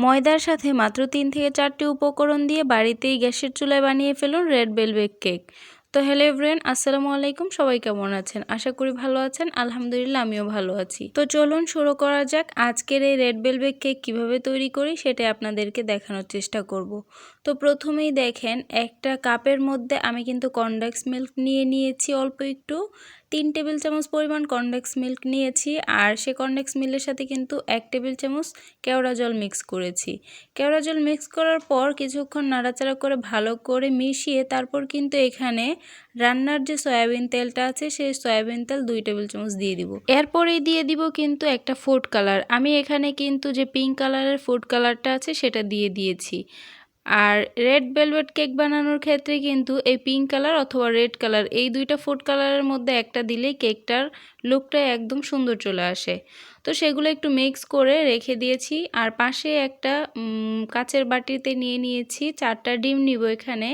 ময়দার সাথে মাত্র 3 থেকে 4টি উপকরণ দিয়ে বাড়িতেই গ্যাসের চুলায় বানিয়ে ফেলুন রেড ভেলভেট কেক। তো হ্যালো এভরিওয়ান, আসসালামু আলাইকুম। সবাই কেমন আছেন? আশা করি ভালো আছেন। আলহামদুলিল্লাহ আমিও ভালো আছি। তো চলুন শুরু করা যাক। আজকের এই রেড ভেলভেট কেক কিভাবে তৈরি করি সেটা আপনাদেরকে দেখানোর চেষ্টা করব। তো প্রথমেই দেখেন, একটা কাপের মধ্যে আমি কিন্তু কনডেন্স মিল্ক নিয়ে নিয়েছি অল্প একটু। 3 টেবিল চামচ পরিমাণ কনডেন্স মিল্ক নিয়েছি, আর সে কনডেন্স মিল্কের সাথে কিন্তু 1 টেবিল চামচ কেওড়া জল মিক্স করেছি। কেওড়া জল মিক্স করার পর কিছুক্ষণ নাড়াচাড়া করে ভালো করে মিশিয়ে তারপর কিন্তু এখানে রান্নার যে সয়াবিন তেলটা আছে সেই সয়াবিন তেল 2 টেবিল চামচ দিয়ে দিব। এরপরেই দিয়ে দিব কিন্তু একটা ফুড কালার। আমি এখানে কিন্তু যে পিঙ্ক কালারের ফুড কালারটা আছে সেটা দিয়ে দিয়েছি। আর রেড ভেলভেট কেক বানানোর ক্ষেত্রে কিন্তু এই পিঙ্ক কালার অথবা রেড কালার এই দুইটা ফুড কালারের মধ্যে একটা দিলেই কেকটার লুকটা একদম সুন্দর চলে আসে। তো সেগুলো একটু মিক্স করে রেখে দিয়েছি। আর পাশে একটা কাচের বাটিতে নিয়ে নিয়েছি 4টা ডিম নিব এখানে।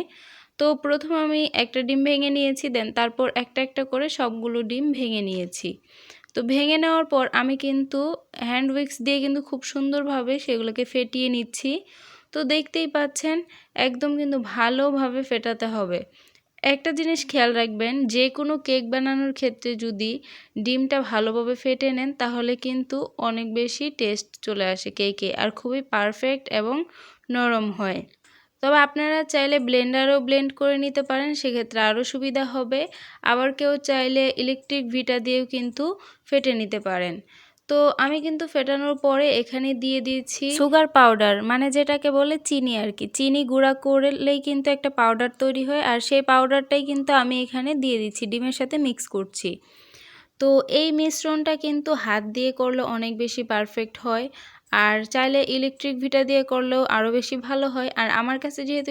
তো প্রথম আমি একটা ডিম ভেঙে নিয়েছি, দেন তারপর একটা একটা করে সবগুলো ডিম ভেঙে নিয়েছি। তো ভেঙে নেওয়ার পর আমি কিন্তু হ্যান্ড উইক্স দিয়ে কিন্তু খুব সুন্দরভাবে সেগুলোকে ফেটিয়ে নিচ্ছি। তো দেখতেই পাচ্ছেন একদম কিন্তু ভালোভাবে ফেটাতে হবে। একটা জিনিস খেয়াল রাখবেন, যে কোনো কেক বানানোর ক্ষেত্রে যদি ডিমটা ভালোভাবে ফেটে নেন তাহলে কিন্তু অনেক বেশি টেস্ট চলে আসে কেকে, আর খুবই পারফেক্ট এবং নরম হয়। তবে আপনারা চাইলে ব্লেন্ডারও ব্লেন্ড করে নিতে পারেন, সেক্ষেত্রে আরও সুবিধা হবে। আবার কেউ চাইলে ইলেকট্রিক ভিটা দিয়েও কিন্তু ফেটে নিতে পারেন। তো আমি কিন্তু ফেটানোর পরে এখানে দিয়ে দিয়েছি সুগার পাউডার, মানে যেটাকে বলে চিনি আর কি। চিনি গুঁড়া করলেই কিন্তু একটা পাউডার তৈরি হয়, আর সেই পাউডারটাই কিন্তু আমি এখানে দিয়ে দিচ্ছি, ডিমের সাথে মিক্স করছি। তো এই মিশ্রণটা কিন্তু হাত দিয়ে করলে অনেক বেশি পারফেক্ট হয়, আর চাইলে ইলেকট্রিক ভিটা দিয়ে করলেও আরও বেশি ভালো হয়। আর আমার কাছে যেহেতু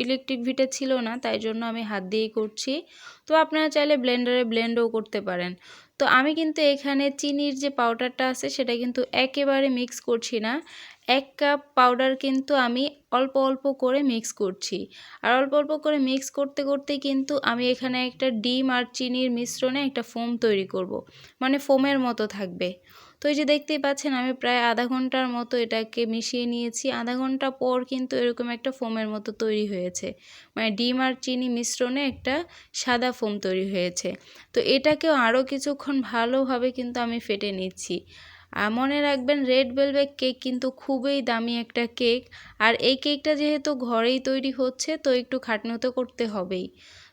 ইলেকট্রিক ভিটা ছিল না, তাই জন্য আমি হাত দিয়েই করছি। তো আপনারা চাইলে ব্লেন্ডারে ব্লেন্ডও করতে পারেন। তো আমি কিন্তু এখানে চিনির যে পাউডারটা আছে সেটা কিন্তু একেবারে মিক্স করছি না। 1 কাপ পাউডার কিন্তু আমি অল্প অল্প করে মিক্স করছি। আর অল্প অল্প করে মিক্স করতে করতেই কিন্তু আমি এখানে একটা ডিম আর চিনির মিশ্রণে একটা ফোম তৈরি করব, মানে ফোমের মতো থাকবে। তো এই যে দেখতেই পাচ্ছেন আমি প্রায় আধা ঘন্টার মতো এটাকে মিশিয়ে নিয়েছি। আধা ঘন্টা পর কিন্তু এরকম একটা ফোমের মতো তৈরি হয়েছে, মানে ডিম আর চিনি মিশ্রণে একটা সাদা ফোম তৈরি হয়েছে। তো এটাকেও আরও কিছুক্ষণ ভালোভাবে কিন্তু আমি ফেটে নিচ্ছি। আর মনে রাখবেন, রেড ভেলভেট কেক কিন্তু খুবই দামি একটা কেক, আর এই কেকটা যেহেতু ঘরেই তৈরি হচ্ছে তো একটু খাটনি তো করতে হবেই।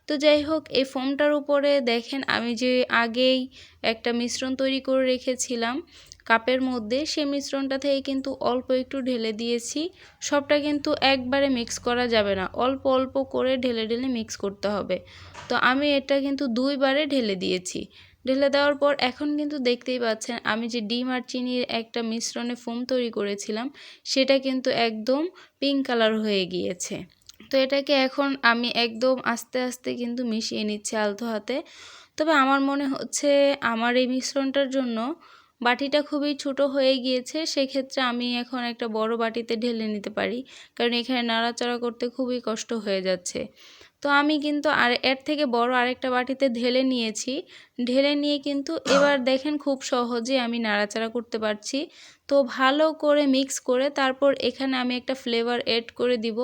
তো যাই হোক, এই ফোমটার উপরে দেখেন আমি যে আগেই একটা মিশ্রণ তৈরি করে রেখেছিলাম কাপের মধ্যে, সেই মিশ্রণটা থেকে কিন্তু অল্প একটু ঢেলে দিয়েছি। সবটা কিন্তু একবারে মিক্স করা যাবে না, অল্প অল্প করে ঢেলে ঢেলে মিক্স করতে হবে। তো আমি এটা কিন্তু 2 বারে ঢেলে দিয়েছি। ঢেলে দেওয়ার পর এখন কিন্তু দেখতেই পাচ্ছেন আমি যে ডিম আর চিনির একটা মিশ্রণে ফোম তৈরি করেছিলাম সেটা কিন্তু একদম পিঙ্ক কালার হয়ে গিয়েছে। তো এটাকে এখন আমি একদম আস্তে আস্তে কিন্তু মিশিয়ে নিচ্ছি আলতো হাতে। তবে আমার মনে হচ্ছে আমার এই মিশ্রণটার জন্য বাটিটা খুবই ছোট হয়ে গিয়েছে, সেক্ষেত্রে আমি এখন একটা বড় বাটিতে ঢেলে নিতে পারি, কারণ এখানে নাড়াচাড়া করতে খুবই কষ্ট হয়ে যাচ্ছে। তো আমি কিন্তু আর এর থেকে বড় আরেকটা বাটিতে ঢেলে নিয়েছি। ঢেলে নিয়ে কিন্তু এবার দেখেন খুব সহজে আমি নাড়াচাড়া করতে পারছি। তো ভালো করে মিক্স করে তারপর এখানে আমি একটা ফ্লেভার এড করে দিব।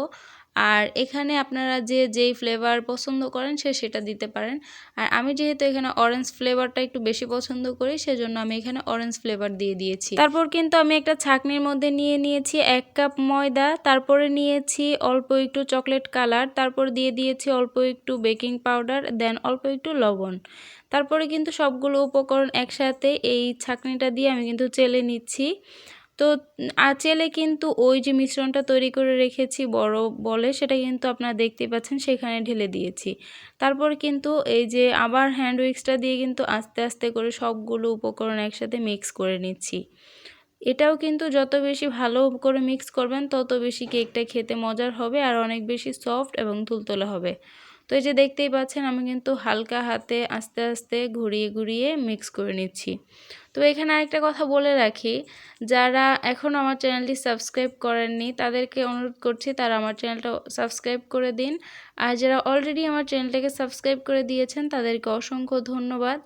আর এখানে আপনারা যেই ফ্লেভার পছন্দ করেন সেটা দিতে পারেন। আর আমি যেহেতু এখানে অরেঞ্জ ফ্লেভারটা একটু বেশি পছন্দ করি, সেজন্য আমি এখানে অরেঞ্জ ফ্লেভার দিয়ে দিয়েছি। তারপর কিন্তু আমি একটা ছাঁকনির মধ্যে নিয়ে নিয়েছি 1 কাপ ময়দা, তারপরে নিয়েছি অল্প একটু চকলেট কালার, তারপর দিয়ে দিয়েছি অল্প একটু বেকিং পাউডার, দেন অল্প একটু লবণ। তারপরে কিন্তু সবগুলো উপকরণ একসাথে এই ছাঁকনিটা দিয়ে আমি কিন্তু চেলে নিচ্ছি। তো চেলে কিন্তু ওই যে মিশ্রণটা তৈরি করে রেখেছি বড় বলে, সেটা কিন্তু আপনারা দেখতেই পাচ্ছেন সেখানে ঢেলে দিয়েছি। তারপর কিন্তু এই যে আবার হ্যান্ড উইক্সটা দিয়ে কিন্তু আস্তে আস্তে করে সবগুলো উপকরণ একসাথে মিক্স করে নিচ্ছি। এটাও কিন্তু যত বেশি ভালো করে মিক্স করবেন তত বেশি কেকটা খেতে মজার হবে, আর অনেক বেশি সফট এবং তুলতুলে হবে। তো এই যে দেখতেই পাচ্ছেন আমি কিন্তু হালকা হাতে আস্তে আস্তে ঘুরিয়ে ঘুরিয়ে মিক্স করে নিচ্ছি। তো এখানে আরেকটা কথা বলে রাখি, যারা এখনও আমার চ্যানেলটি সাবস্ক্রাইব করেননি তাদেরকে অনুরোধ করছি তারা আমার চ্যানেলটা সাবস্ক্রাইব করে দিন। আর যারা অলরেডি আমার চ্যানেলটাকে সাবস্ক্রাইব করে দিয়েছেন তাদেরকে অসংখ্য ধন্যবাদ।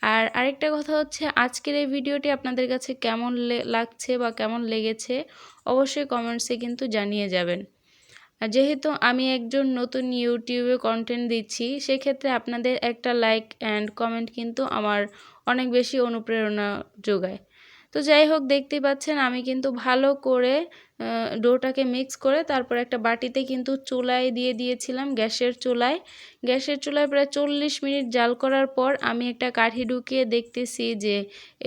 আর আরেকটা কথা হচ্ছে, আজকের এই ভিডিওটি আপনাদের কাছে কেমন লাগছে বা কেমন লেগেছে অবশ্যই কমেন্টসে কিন্তু জানিয়ে যাবেন। আর যেহেতু আমি একজন নতুন ইউটিউবে কন্টেন্ট দিচ্ছি, সেক্ষেত্রে আপনাদের একটা লাইক অ্যান্ড কমেন্ট কিন্তু আমার অনেক বেশি অনুপ্রেরণা যোগায়। তো যাই হোক, দেখতেই পাচ্ছেন আমি কিন্তু ভালো করে ডোটাকে মিক্স করে তারপর একটা বাটিতে কিন্তু চুলায় দিয়ে দিয়েছিলাম, গ্যাসের চুলায় প্রায় 40 মিনিট জাল করার পর আমি একটা কাঠি ঢুকিয়ে দেখতেছি যে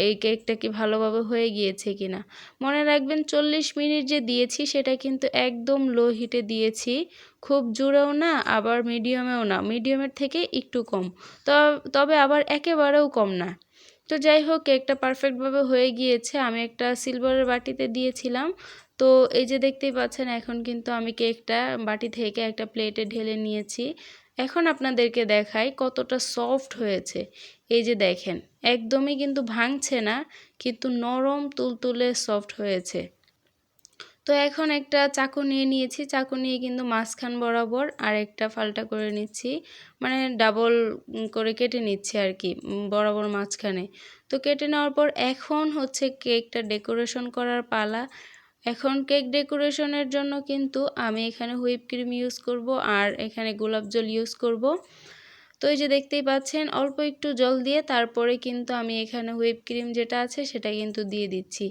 এই কেকটা কি ভালোভাবে হয়ে গিয়েছে কিনা। মনে রাখবেন 40 মিনিট যে দিয়েছি সেটা কিন্তু একদম লো হিটে দিয়েছি, খুব জোরেও না আবার মিডিয়ামেও না, মিডিয়ামের থেকে একটু কম, তবে আবার একেবারেও কম না। তো যাই হোক, কেকটা পারফেক্টভাবে হয়ে গিয়েছে। আমি একটা সিলভারের বাটিতে দিয়েছিলাম। তো এই যে দেখতেই পাচ্ছেন, এখন কিন্তু আমি কেকটা বাটি থেকে একটা প্লেটে ঢেলে নিয়েছি। এখন আপনাদেরকে দেখাই কতটা সফট হয়েছে। এই যে দেখেন, একদমই কিন্তু ভাঙছে না, কিন্তু নরম তুলতুলে সফট হয়েছে। তো এখন একটা চাকু নিয়ে নিয়েছি, চাকু নিয়ে কিন্তু মাঝখান বরাবর আর একটা ফাল্টা করে নিচ্ছি, মানে ডাবল করে কেটে নিচ্ছি আর কি, বরাবর মাঝখানে। তো কেটে নেওয়ার পর এখন হচ্ছে কেকটা ডেকোরেশন করার পালা। এখন কেক ডেকোরেশনের জন্য কিন্তু আমি এখানে হুইপ ক্রিম ইউজ করব আর এখানে গোলাপ জল ইউজ করব। তো এই যে দেখতেই পাচ্ছেন, অল্প একটু জল দিয়ে তারপরে কিন্তু আমি এখানে হুইপ ক্রিম যেটা আছে সেটা কিন্তু দিয়ে দিচ্ছি।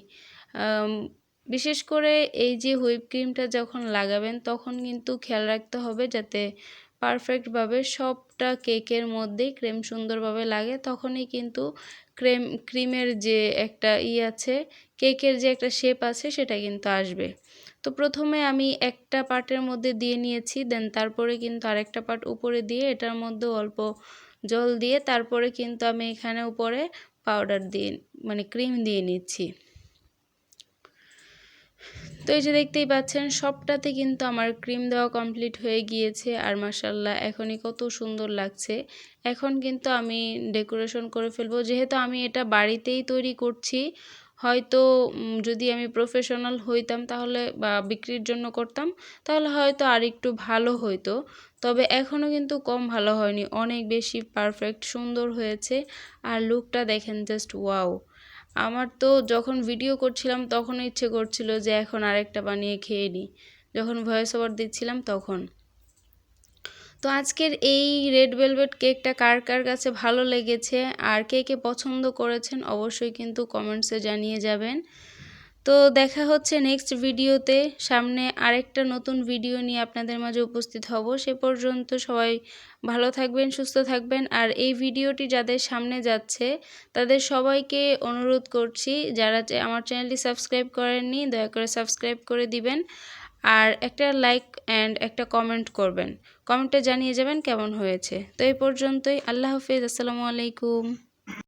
বিশেষ করে এই যে হুইপ ক্রিমটা যখন লাগাবেন তখন কিন্তু খেয়াল রাখতে হবে যাতে পারফেক্টভাবে সবটা কেকের মধ্যেই ক্রিম সুন্দরভাবে লাগে, তখনই কিন্তু ক্রিমের যে একটা আছে, কেকের যে একটা শেপ আছে সেটা কিন্তু আসবে। তো প্রথমে আমি একটা পার্টের মধ্যে দিয়ে নিয়েছি, দেন তারপরে কিন্তু আরেকটা পার্ট উপরে দিয়ে এটার মধ্যে অল্প জল দিয়ে তারপরে কিন্তু আমি এখানে উপরে পাউডার দিয়ে মানে ক্রিম দিয়ে নিচ্ছি। তো এই যে দেখতেই পাচ্ছেন সবটাতে কিন্তু আমার ক্রিম দেওয়া কমপ্লিট হয়ে গিয়েছে, আর মাশাআল্লাহ এখনই কত সুন্দর লাগছে। এখন কিন্তু আমি ডেকোরেশন করে ফেলবো, যেহেতু আমি এটা বাড়িতেই তৈরি করছি। হয়তো যদি আমি প্রফেশনাল হইতাম তাহলে বা বিক্রির জন্য করতাম তাহলে হয়তো আর একটু ভালো হইতো, তবে এখনও কিন্তু কম ভালো হয়নি, অনেক বেশি পারফেক্ট সুন্দর হয়েছে। আর লুকটা দেখেন, জাস্ট ওয়াও। আমার তো যখন ভিডিও করছিলাম তখন ইচ্ছে করছিল যে এখন আরেকটা বানিয়ে খেয়ে নিই, যখন ভয়েস ওভার দিচ্ছিলাম তখন। তো আজকের এই রেড ভেলভেট কেকটা কার কার কাছে ভালো লেগেছে আর কে কে পছন্দ করেছেন অবশ্যই কিন্তু কমেন্টসে জানিয়ে যাবেন। তো দেখা হচ্ছে নেক্সট ভিডিওতে, সামনে আরেকটা নতুন ভিডিও নিয়ে আপনাদের মাঝে উপস্থিত হব। সে পর্যন্ত সবাই ভালো থাকবেন, সুস্থ থাকবেন। আর এই ভিডিওটি যাদের সামনে যাচ্ছে তাদের সবাইকে অনুরোধ করছি, যারা আমার চ্যানেলটি সাবস্ক্রাইব করেননি দয়া করে সাবস্ক্রাইব করে দিবেন, আর একটা লাইক অ্যান্ড একটা কমেন্ট করবেন, কমেন্টে জানিয়ে যাবেন কেমন হয়েছে। তো এই পর্যন্তই, আল্লাহ হাফেজ, আসসালামু আলাইকুম।